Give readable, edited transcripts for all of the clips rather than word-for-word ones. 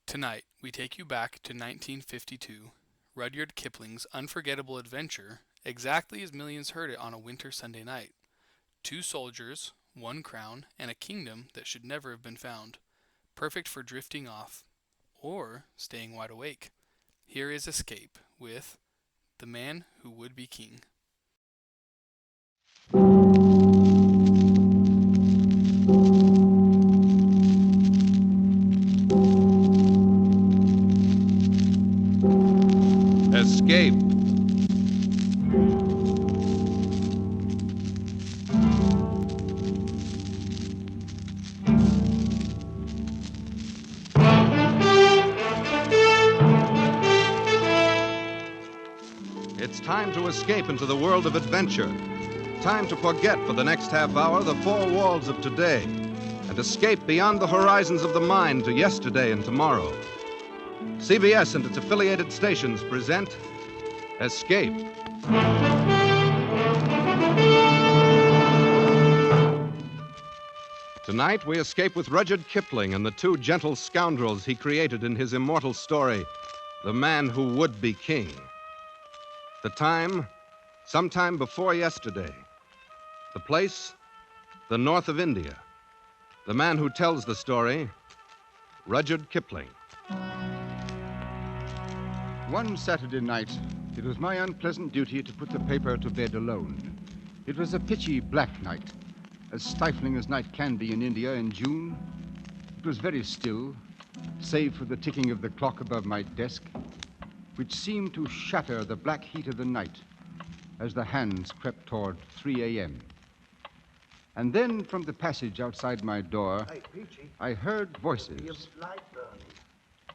Tonight, we take you back to 1952, Rudyard Kipling's unforgettable adventure, exactly as millions heard it on a winter Sunday night. Two soldiers, one crown, and a kingdom that should never have been found. Perfect for drifting off, or staying wide awake. Here is Escape with The Man Who Would Be King. Escape. It's time to escape into the world of adventure. Time to forget for the next half hour the four walls of today and escape beyond the horizons of the mind to yesterday and tomorrow. CBS and its affiliated stations present Escape. Tonight, we escape with Rudyard Kipling and the two gentle scoundrels he created in his immortal story, The Man Who Would Be King. The time, sometime before yesterday. The place, the north of India. The man who tells the story, Rudyard Kipling. One Saturday night, it was my unpleasant duty to put the paper to bed alone. It was a pitchy black night, as stifling as night can be in India in June. It was very still, save for the ticking of the clock above my desk, which seemed to shatter the black heat of the night as the hands crept toward 3 a.m. And then from the passage outside my door, Hey, Peachy. I heard voices. Your light burning.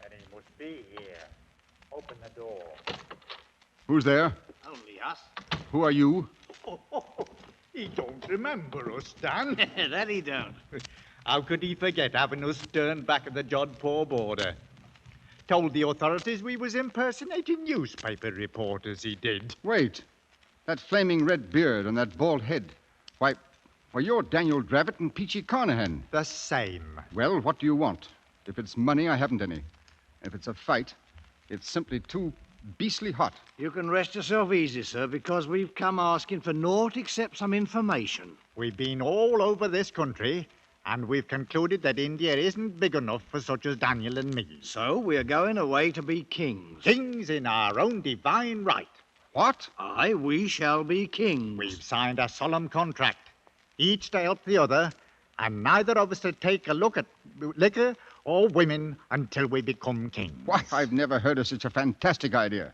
And he must be here. Open the door. Who's there? Only us. Who are you? He don't remember us, Dan. That he don't. How could he forget having us turned back at the Jodhpur border? Told the authorities we was impersonating newspaper reporters, he did. Wait. That flaming red beard and that bald head. Why, you're Daniel Dravett and Peachy Carnahan. The same. Well, what do you want? If it's money, I haven't any. If it's a fight, it's simply too beastly hot. You can rest yourself easy, sir, because we've come asking for naught except some information. We've been all over this country, and we've concluded that India isn't big enough for such as Daniel and me. So we're going away to be kings. Kings in our own divine right. What? Aye, we shall be kings. We've signed a solemn contract, each to help the other, and neither of us to take a look at liquor or women until we become kings. Why, I've never heard of such a fantastic idea.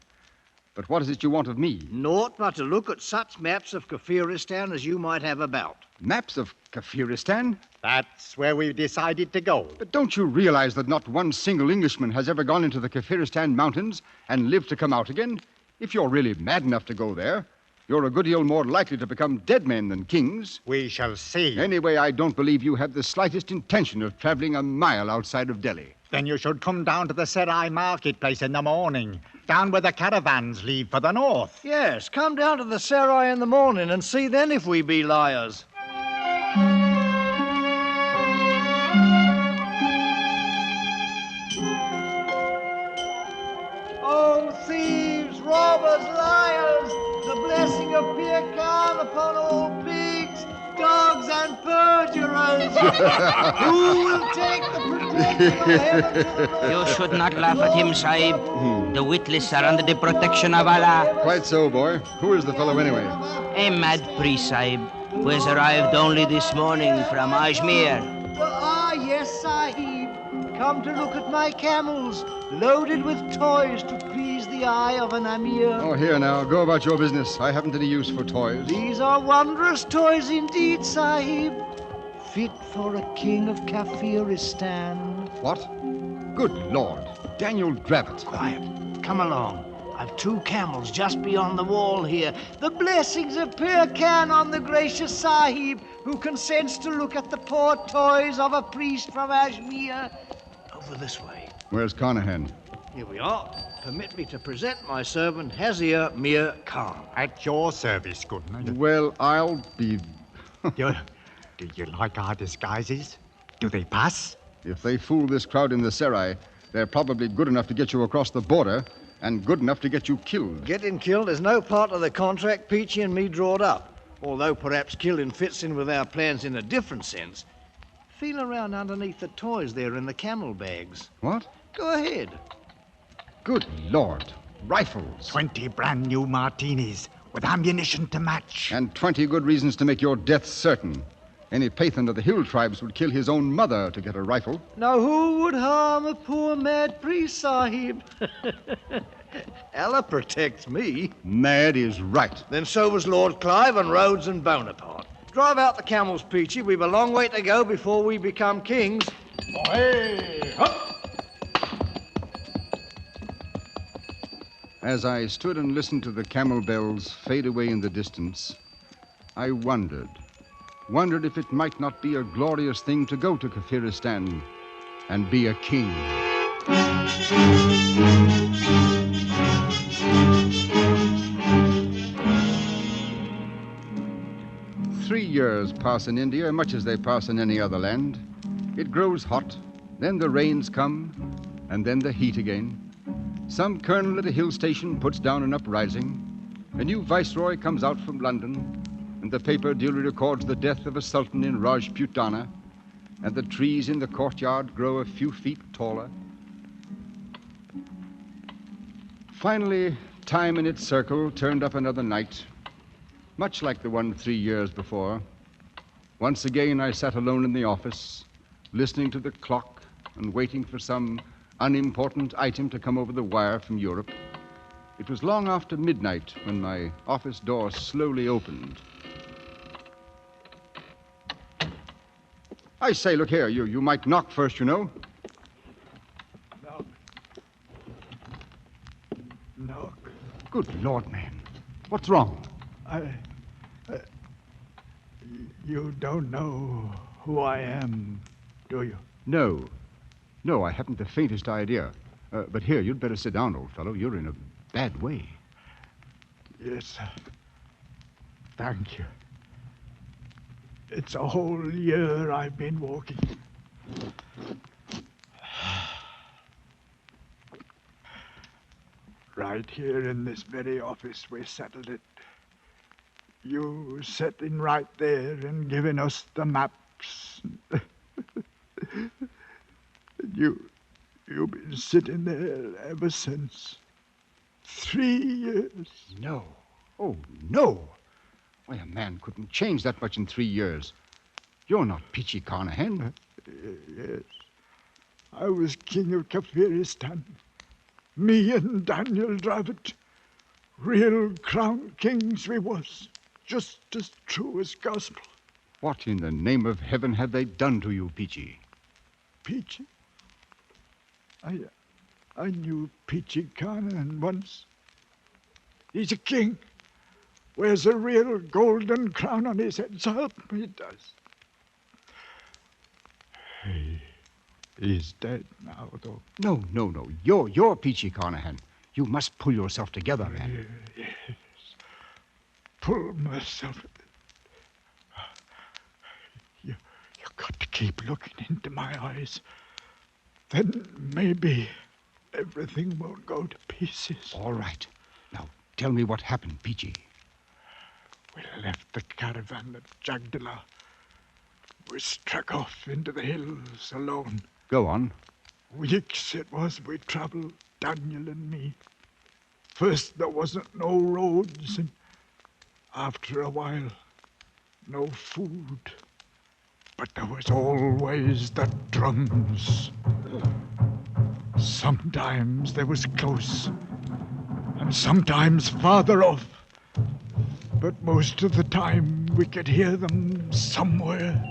But what is it you want of me? Naught but to look at such maps of Kafiristan as you might have about. Maps of Kafiristan? That's where we've decided to go. But don't you realize that not one single Englishman has ever gone into the Kafiristan mountains and lived to come out again? If you're really mad enough to go there, you're a good deal more likely to become dead men than kings. We shall see. Anyway, I don't believe you have the slightest intention of traveling a mile outside of Delhi. Then you should come down to the Serai marketplace in the morning, down where the caravans leave for the north. Yes, come down to the Serai in the morning and see then if we be liars. Oh, thieves, robbers, liars, the blessing of Pir Khan upon all pigs, dogs, and perjurers. Who will take the protection of heaven? You should not laugh at him, Sahib. The witless are under the protection of Allah. Quite so, boy. Who is the fellow anyway? A mad priest, Sahib, who has arrived only this morning from Ajmer. Ah, yes, Sahib. Come to look at my camels, loaded with toys to please the eye of an Amir. Oh, here now. Go about your business. I haven't any use for toys. These are wondrous toys indeed, Sahib. Fit for a king of Kafiristan. What? Good Lord. Daniel Dravett. Quiet. Come along. I've two camels just beyond the wall here. The blessings of Pir Khan on the gracious Sahib, who consents to look at the poor toys of a priest from Ajmer. Over this way. Where's Carnahan? Here we are. Permit me to present my servant, Hazir Mir Khan. At your service, goodman. Well, I'll be... Do you like our disguises? Do they pass? If they fool this crowd in the Serai, They're probably good enough to get you across the border and good enough to get you killed. Getting killed is no part of the contract Peachy and me drawed up. Although perhaps killing fits in with our plans in a different sense. Feel around underneath the toys there in the camel bags. What? Go ahead. Good Lord. Rifles. 20 brand new martinis with ammunition to match. And 20 good reasons to make your death certain. Any Pathan of the hill tribes would kill his own mother to get a rifle. Now who would harm a poor mad priest, Sahib? Allah protects me. Mad is right. Then so was Lord Clive and Rhodes and Bonaparte. Drive out the camels, Peachy. We've a long way to go before we become kings. Hey, up! As I stood and listened to the camel bells fade away in the distance, I wondered if it might not be a glorious thing to go to Kafiristan and be a king. 3 years pass in India, much as they pass in any other land. It grows hot, then the rains come, and then the heat again. Some colonel at a hill station puts down an uprising. A new viceroy comes out from London, and the paper duly records the death of a sultan in Rajputana, and the trees in the courtyard grow a few feet taller. Finally, time in its circle turned up another night, much like the one 3 years before. Once again, I sat alone in the office, listening to the clock and waiting for some unimportant item to come over the wire from Europe. It was long after midnight when my office door slowly opened. I say, look here, you might knock first, you know. Knock. Good Lord, man. What's wrong? You don't know who I am, do you? No, I haven't the faintest idea. But here, you'd better sit down, old fellow. You're in a bad way. Yes. Thank you. It's a whole year I've been walking. Right here in this very office we settled it. You sitting right there and giving us the maps. You've been sitting there ever since. 3 years. No. Oh, no. Why, a man couldn't change that much in 3 years. You're not Peachy Carnahan. Yes. I was king of Kafiristan. Me and Daniel Dravit. Real crown kings we was. Just as true as gospel. What in the name of heaven have they done to you, Peachy? Peachy? I knew Peachy Carnahan once. He's a king. Wears a real golden crown on his head, so help me, he does. He's dead now, though. No. You're Peachy Carnahan. You must pull yourself together, man. Yes. Pull myself. You got to keep looking into my eyes. Then maybe everything won't go to pieces. All right. Now, tell me what happened, Peachy. We left the caravan at Jagdala. We struck off into the hills alone. Go on. Weeks it was we travelled, Daniel and me. First there wasn't no roads, and after a while, no food. But there was always the drums. Sometimes they was close, and sometimes farther off. But most of the time we could hear them somewhere.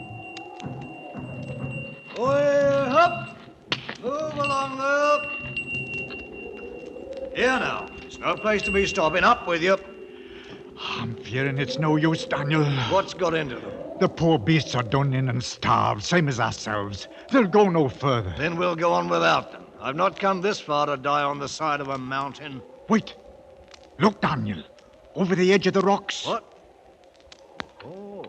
Oi, up! Move along, up! Here now. It's no place to be stopping. Up with you. I'm fearing it's no use, Daniel. What's got into them? The poor beasts are done in and starved, same as ourselves. They'll go no further. Then we'll go on without them. I've not come this far to die on the side of a mountain. Wait. Look, Daniel. Over the edge of the rocks. What? Oh,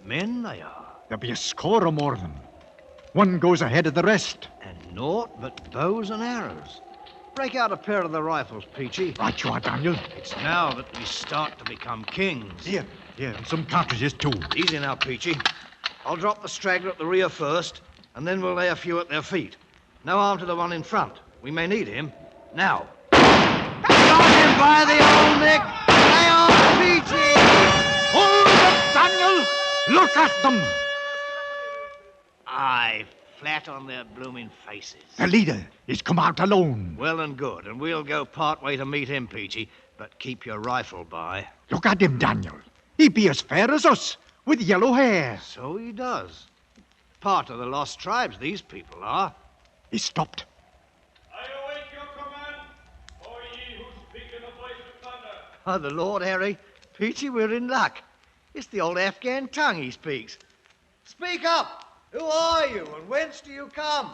men they are. There'll be a score or more of them. One goes ahead of the rest. And Naught but bows and arrows. Break out a pair of the rifles, Peachy. Right you are, Daniel. It's now that we start to become kings. Here, and some cartridges too. Easy now, Peachy. I'll drop the straggler at the rear first, and then we'll lay a few at their feet. No harm to the one in front. We may need him. Now. Got him by the old neck! Lay on, Peachy! Hold it, Daniel! Look at them! Aye, flat on their blooming faces. The leader is come out alone. Well and good, and we'll go part way to meet him, Peachy, but keep your rifle by. Look at him, Daniel. He be as fair as us, with yellow hair. So he does. Part of the lost tribes, these people are. He stopped. I await your command, O ye who speak in the voice of thunder. Oh, the Lord Harry. Peachy, we're in luck. It's the old Afghan tongue he speaks. Speak up! Who are you, and whence do you come?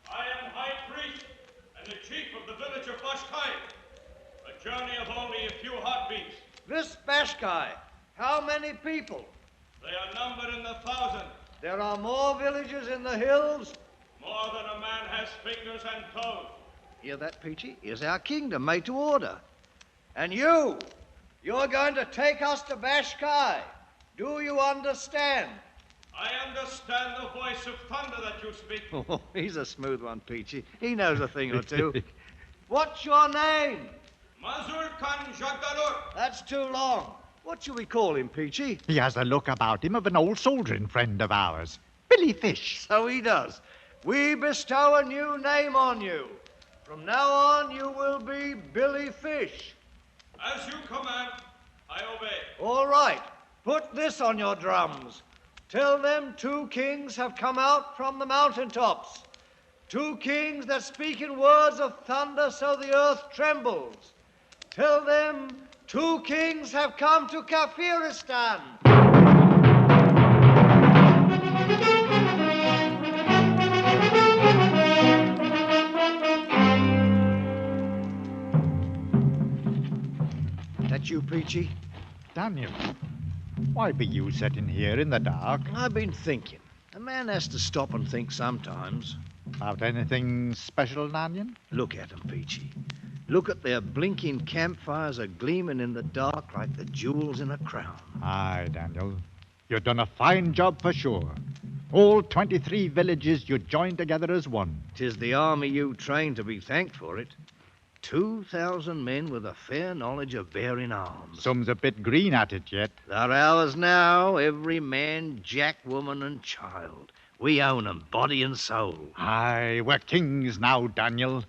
I am High Priest and the chief of the village of Bashkai. A journey of only a few heartbeats. This Bashkai, how many people? They are numbered in the 1,000. There are more villages in the hills. More than a man has fingers and toes. Hear that, Peachy? Here's our kingdom made to order. And you're going to take us to Bashkai. Do you understand? I understand the voice of thunder that you speak. Oh, he's a smooth one, Peachy. He knows a thing or two. What's your name? Mazur Khan Jagdalur. That's too long. What shall we call him, Peachy? He has a look about him of an old soldiering friend of ours, Billy Fish. So he does. We bestow a new name on you. From now on, you will be Billy Fish. As you command, I obey. All right. Put this on your drums. Tell them 2 kings have come out from the mountaintops. 2 kings that speak in words of thunder so the earth trembles. Tell them 2 kings have come to Kafiristan. That you, Peachy? Daniel, why be you sitting here in the dark? I've been thinking. A man has to stop and think sometimes. About anything special, Daniel? Look at 'em, Peachy. Look at their blinking campfires a-gleaming in the dark like the jewels in a crown. Aye, Daniel. You've done a fine job for sure. All 23 villages you joined together as one. 'Tis the army you trained to be thanked for it. 2,000 men with a fair knowledge of bearing arms. Some's a bit green at it yet. They're ours now, every man, jack, woman, and child. We own 'em, body and soul. Aye, we're kings now, Daniel.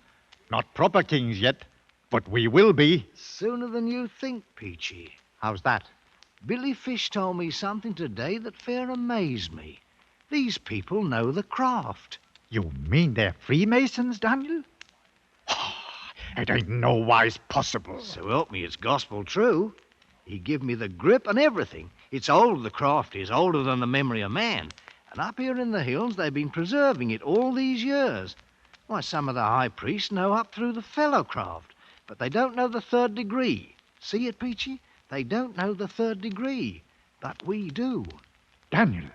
Not proper kings yet, but we will be. Sooner than you think, Peachy. How's that? Billy Fish told me something today that fair amazed me. These people know the craft. You mean they're Freemasons, Daniel? It ain't no wise possible. So help me, it's gospel true. He give me the grip and everything. It's old, the craft is, older than the memory of man. And up here in the hills, they've been preserving it all these years. Why, some of the high priests know up through the fellow craft, but they don't know the 3rd degree. See it, Peachy? They don't know the 3rd degree, but we do. Daniel,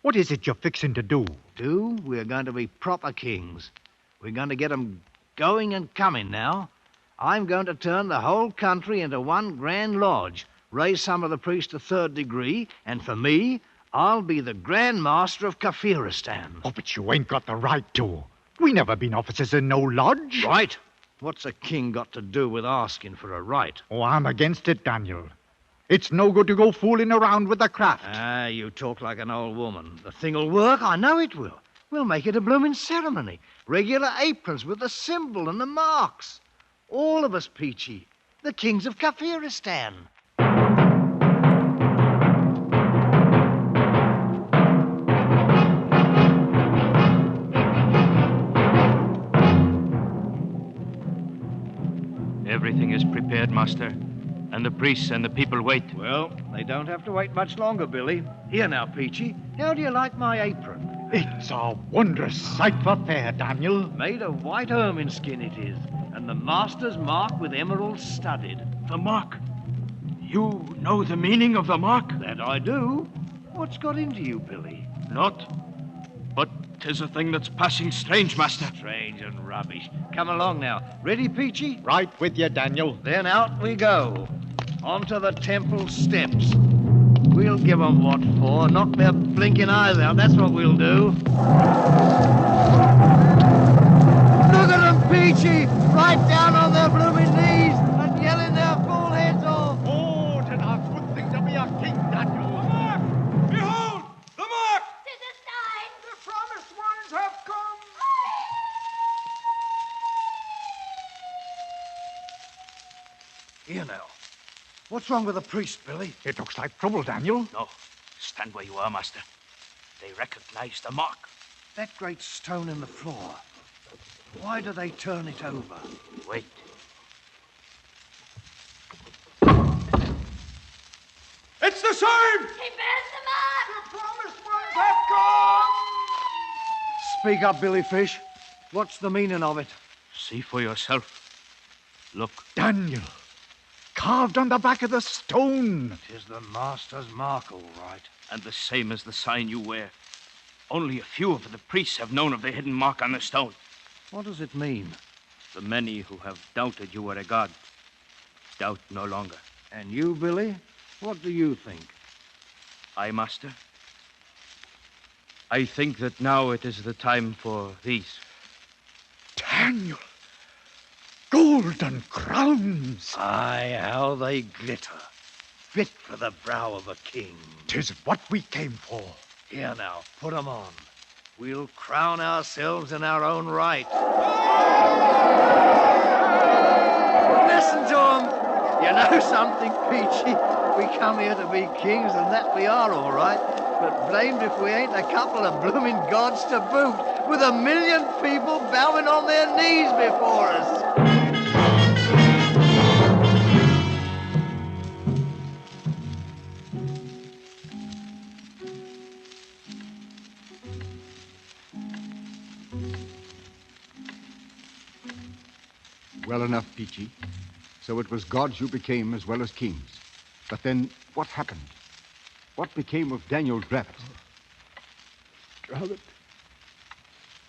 what is it you're fixing to do? We're going to be proper kings. We're going to get 'em going and coming now. I'm going to turn the whole country into one grand lodge, raise some of the priests to 3rd degree, and for me, I'll be the Grand Master of Kafiristan. Oh, but you ain't got the right to. We never been officers in no lodge. Right? What's a king got to do with asking for a right? Oh, I'm against it, Daniel. It's no good to go fooling around with the craft. Ah, you talk like an old woman. The thing'll work, I know it will. We'll make it a blooming ceremony. Regular aprons with the symbol and the marks. All of us, Peachy. The kings of Kafiristan. Everything is prepared, Master. And the priests and the people wait. Well, they don't have to wait much longer, Billy. Here now, Peachy. How do you like my apron? It's a wondrous sight for fair, Daniel. Made of white ermine skin it is, and the master's mark with emeralds studded. The mark? You know the meaning of the mark? That I do. What's got into you, Billy? Not. But 'Tis a thing that's passing strange, master. Strange and rubbish. Come along now. Ready, Peachy? Right with you, Daniel. Then out we go. Onto the temple steps. We'll give 'em what for. Knock their blinking eyes out. That's what we'll do. Look at 'em, Peachy! Right down on their blooming knees and yelling their full heads off. Oh, to a good thing to be a king, Daniel. The mark! Behold! The mark! Tis a sign! The promised ones have come. Here now. What's wrong with the priest, Billy? It looks like trouble, Daniel. No, stand where you are, master. They recognize the mark. That great stone in the floor. Why do they turn it over? Wait. It's the same! He bears the mark! The promised ones have come. Speak up, Billy Fish. What's the meaning of it? See for yourself. Look. Daniel, carved on the back of the stone. 'Tis the master's mark, all right. And the same as the sign you wear. Only a few of the priests have known of the hidden mark on the stone. What does it mean? The many who have doubted you were a god doubt no longer. And you, Billy? What do you think? I, master? I think that now it is the time for these. Daniel, golden crowns. Aye, how they glitter. Fit for the brow of a king. 'Tis what we came for. Here now, put 'em on. We'll crown ourselves in our own right. Listen to 'em. You know something, Peachy? We come here to be kings, and that we are, all right. But blamed if we ain't a couple of blooming gods to boot, with 1,000,000 people bowing on their knees before us. Well enough, Peachy. So it was gods you became as well as kings. But then, what happened? What became of Daniel Dravett? Dravett.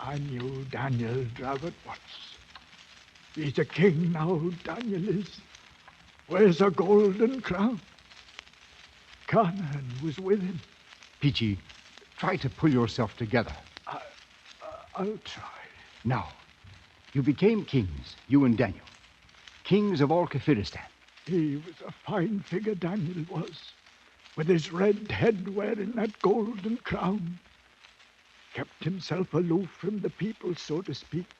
I knew Daniel Dravett once. He's a king now, Daniel is. Wears a golden crown. Canaan was with him. Peachy, try to pull yourself together. I'll try. Now, you became kings, you and Daniel. Kings of all Kafiristan. He was a fine figure, Daniel was, with his red head wearing that golden crown. Kept himself aloof from the people, so to speak.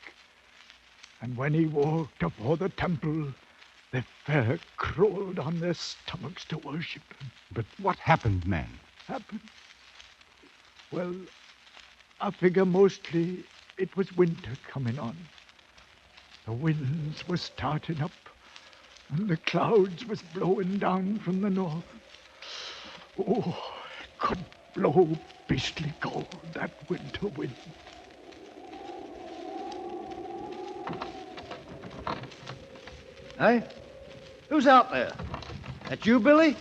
And when he walked afore the temple, they fair crawled on their stomachs to worship him. But what happened, man? Happened? Well, I figure mostly it was winter coming on. The winds were starting up, and the clouds was blowing down from the north. Oh, it could blow beastly cold, that winter wind. Hey? Who's out there? That you, Billy?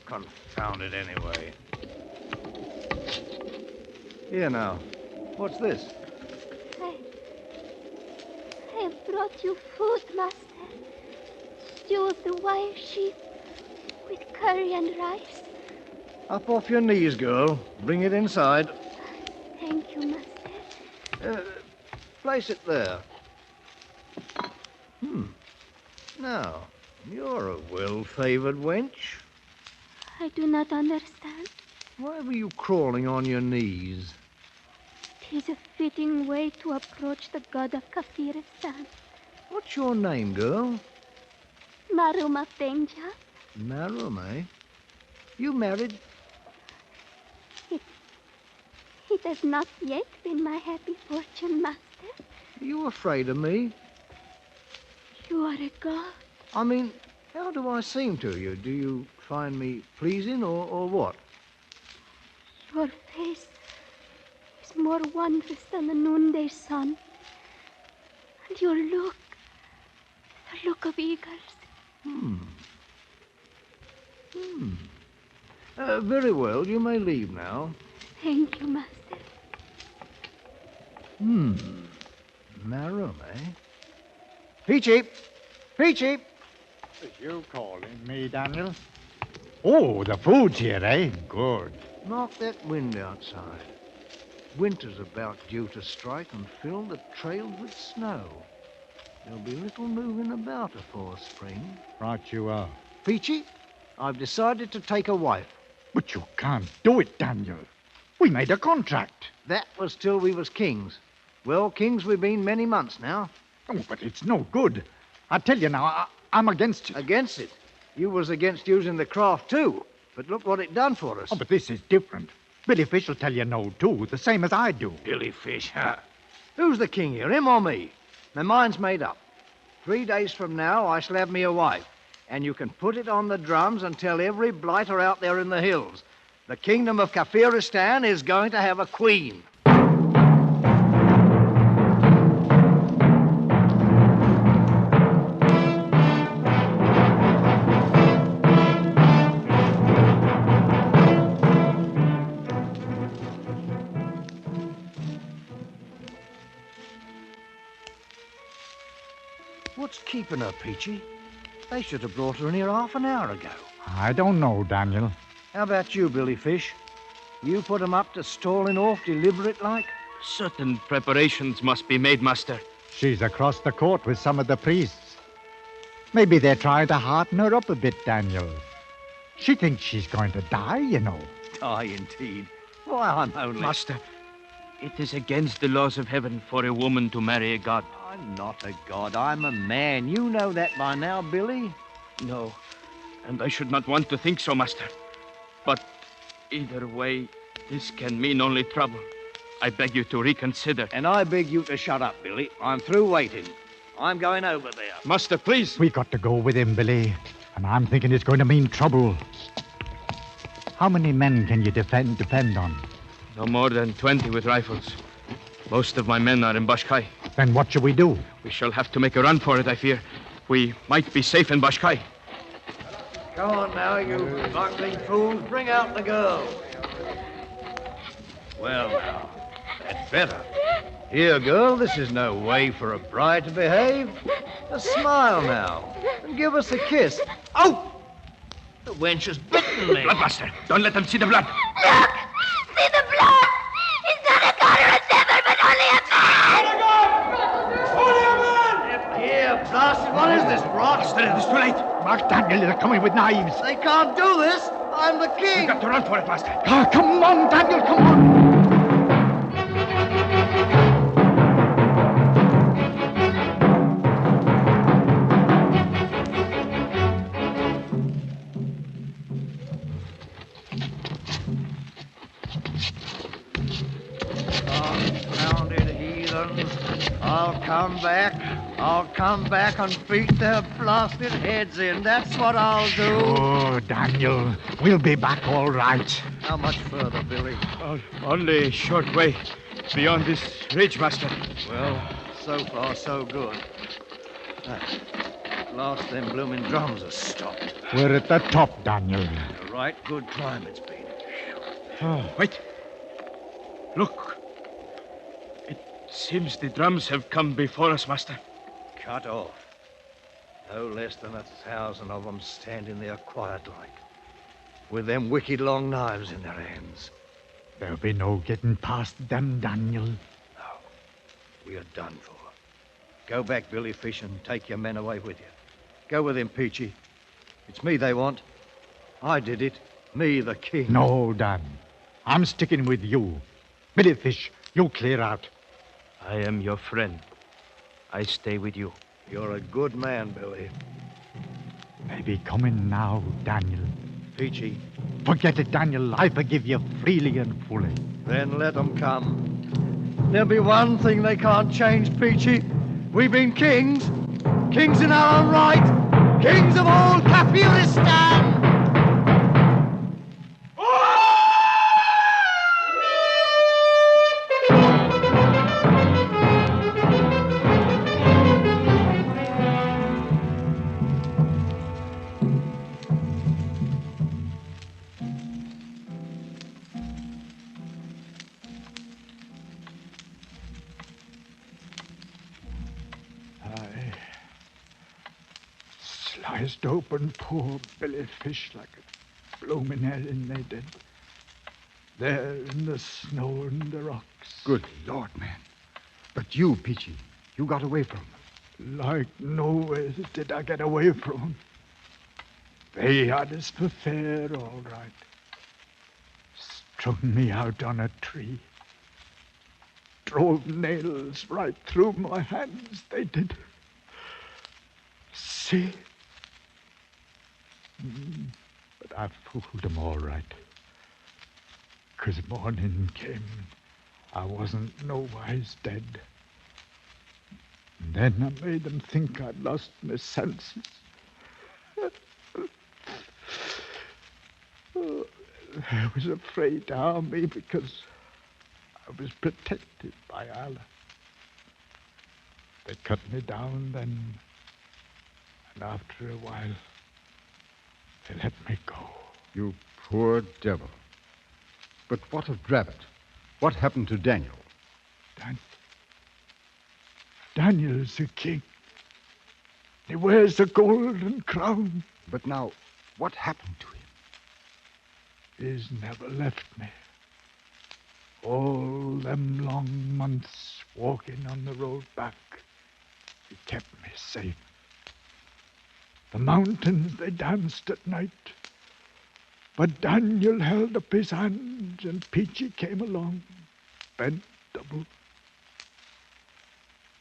Confound it anyway. Here now. What's this? I have brought you food, master. Stew of the wild sheep with curry and rice. Up off your knees, girl. Bring it inside. Thank you, master. Place it there. Now, you're a well-favored wench. I do not understand. Why were you crawling on your knees? 'Tis a fitting way to approach the god of Kafiristan. What's your name, girl? Maruma Penja. Marum, eh? You married? It has not yet been my happy fortune, master. Are you afraid of me? You are a god. I mean, how do I seem to you? Do you find me pleasing or what? Your face is more wondrous than the noonday sun. And your look, the look of eagles. Very well, you may leave now. Thank you, master. Marrow, eh? Peachy! Peachy! Is you calling me, Daniel? Oh, the food's here, eh? Good. Knock that wind outside. Winter's about due to strike and fill the trails with snow. There'll be little moving about afore spring. Right you are. Peachy, I've decided to take a wife. But you can't do it, Daniel. We made a contract. That was till we was kings. Well, kings we've been many months now. Oh, but it's no good. I tell you now, I'm against it. Against it? You was against using the craft too. But look what it done for us. Oh, but this is different. Billy Fish will tell you no, too, the same as I do. Billy Fish, huh? Who's the king here, him or me? My mind's made up. 3 days from now, I shall have me a wife. And you can put it on the drums and tell every blighter out there in the hills. The kingdom of Kafiristan is going to have a queen. What's keeping her, Peachy? They should have brought her in here half an hour ago. I don't know, Daniel. How about you, Billy Fish? You put 'em up to stalling off deliberate like? Certain preparations must be made, Master. She's across the court with some of the priests. Maybe they're trying to hearten her up a bit, Daniel. She thinks she's going to die, you know. Die, indeed. Why, I'm only... Master, it is against the laws of heaven for a woman to marry a god. I'm not a god. I'm a man. You know that by now, Billy. No, and I should not want to think so, Master. But either way, this can mean only trouble. I beg you to reconsider. And I beg you to shut up, Billy. I'm through waiting. I'm going over there. Master, please. We got to go with him, Billy. And I'm thinking it's going to mean trouble. How many men can you depend on? No more than 20 with rifles. Most of my men are in Bashkai. Then what shall we do? We shall have to make a run for it, I fear. We might be safe in Bashkai. Come on now, you buckling fools. Bring out the girl. Well, now, that's better. Here, girl, this is no way for a bride to behave. A smile now, and give us a kiss. Oh! The wench has bitten me. Blood, Master. Don't let them see the blood. Look! See the blood! It's not a god or a devil, but only a man! Here, blasted, what is this, rot? Master, it is too late. Mark, Daniel, they're coming with knives. They can't do this. I'm the king. We've got to run for it, Master. Come on, Daniel, come on. Confounded heathens. I'll come back and beat their blasted heads in. That's what I'll do. Oh, Daniel, we'll be back all right. How much further, Billy? Only a short way beyond this ridge, Master. Well, so far, so good. At last, them blooming drums are stopped. We're at the top, Daniel. A right good climb it's been. Oh, wait. Look. It seems the drums have come before us, Master. Cut off. No less than 1,000 of them standing there quiet-like, with them wicked long knives in their hands. There'll be no getting past them, Daniel. No, we are done for. Go back, Billy Fish, and take your men away with you. Go with him, Peachy. It's me they want. I did it. Me, the king. No, Dan. I'm sticking with you. Billy Fish, you clear out. I am your friend. I stay with you. You're a good man, Billy. They be coming now, Daniel. Peachy. Forget it, Daniel. I forgive you freely and fully. Then let them come. There'll be one thing they can't change, Peachy. We've been kings. Kings in our own right. Kings of all Kafiristan. Eyes open, poor Billy Fish like a bloomin' herring, they did. There in the snow and the rocks. Good Lord, man. But you, Peachy, you got away from them. Like nowhere did I get away from 'em. They had us for fair, all right. Strung me out on a tree. Drove nails right through my hands, they did. See? But I fooled 'em all right. 'Cause morning came, I wasn't nowise dead. And then I made them think I'd lost my senses. They was afraid to harm me because I was protected by Allah. They cut me down then, and after a while, they let me go. You poor devil. But what of Dravett? What happened to Daniel? Daniel's the king. He wears the golden crown. But now, what happened to him? He's never left me. All them long months walking on the road back, he kept me safe. The mountains, they danced at night. But Daniel held up his hands and Peachy came along, bent double.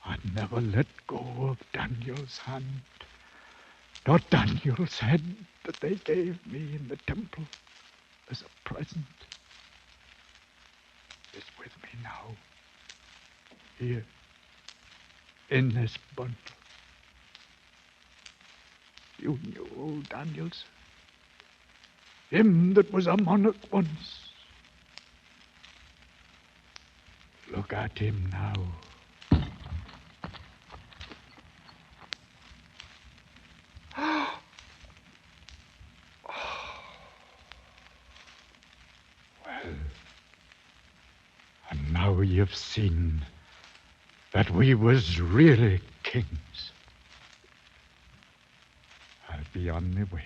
I'd never let go of Daniel's hand, nor Daniel's head that they gave me in the temple as a present. It's with me now, here, in this bundle. You knew old Daniel, sir. Him that was a monarch once. Look at him now. Well, and now you've seen that we was really kings. I'll be on my way.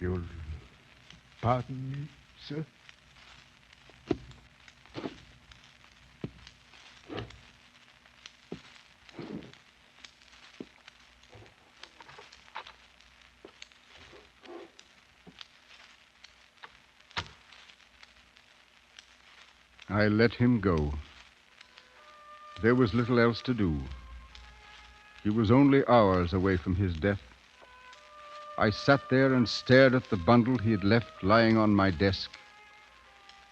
You'll pardon me, sir? I let him go. There was little else to do. He was only hours away from his death. I sat there and stared at the bundle he had left lying on my desk,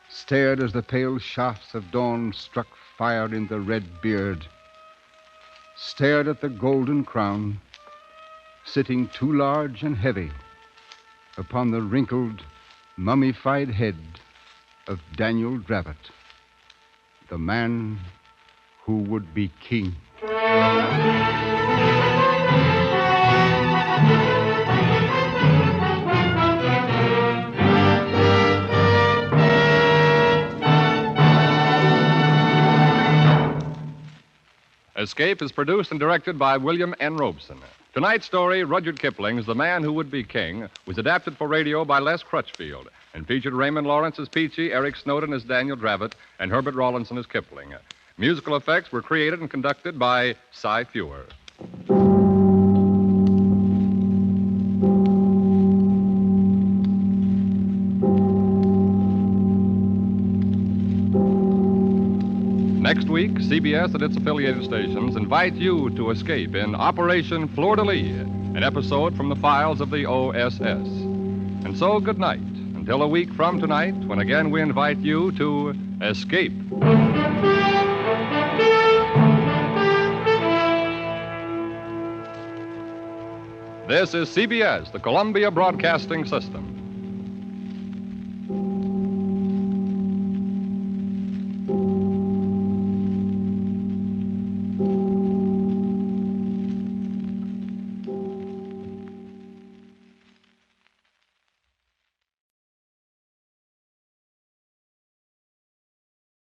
stared as the pale shafts of dawn struck fire in the red beard, stared at the golden crown, sitting too large and heavy upon the wrinkled, mummified head of Daniel Dravett, the man who would be king. Escape is produced and directed by William N. Robeson. Tonight's story, Rudyard Kipling's The Man Who Would Be King, was adapted for radio by Les Crutchfield and featured Raymond Lawrence as Peachy, Eric Snowden as Daniel Dravett, and Herbert Rawlinson as Kipling. Musical effects were created and conducted by Cy Fewer. Next week, CBS and its affiliated stations invite you to escape in Operation Fleur-de-Lis, an episode from the files of the OSS. And so, good night, until a week from tonight, when again we invite you to escape. This is CBS, the Columbia Broadcasting System.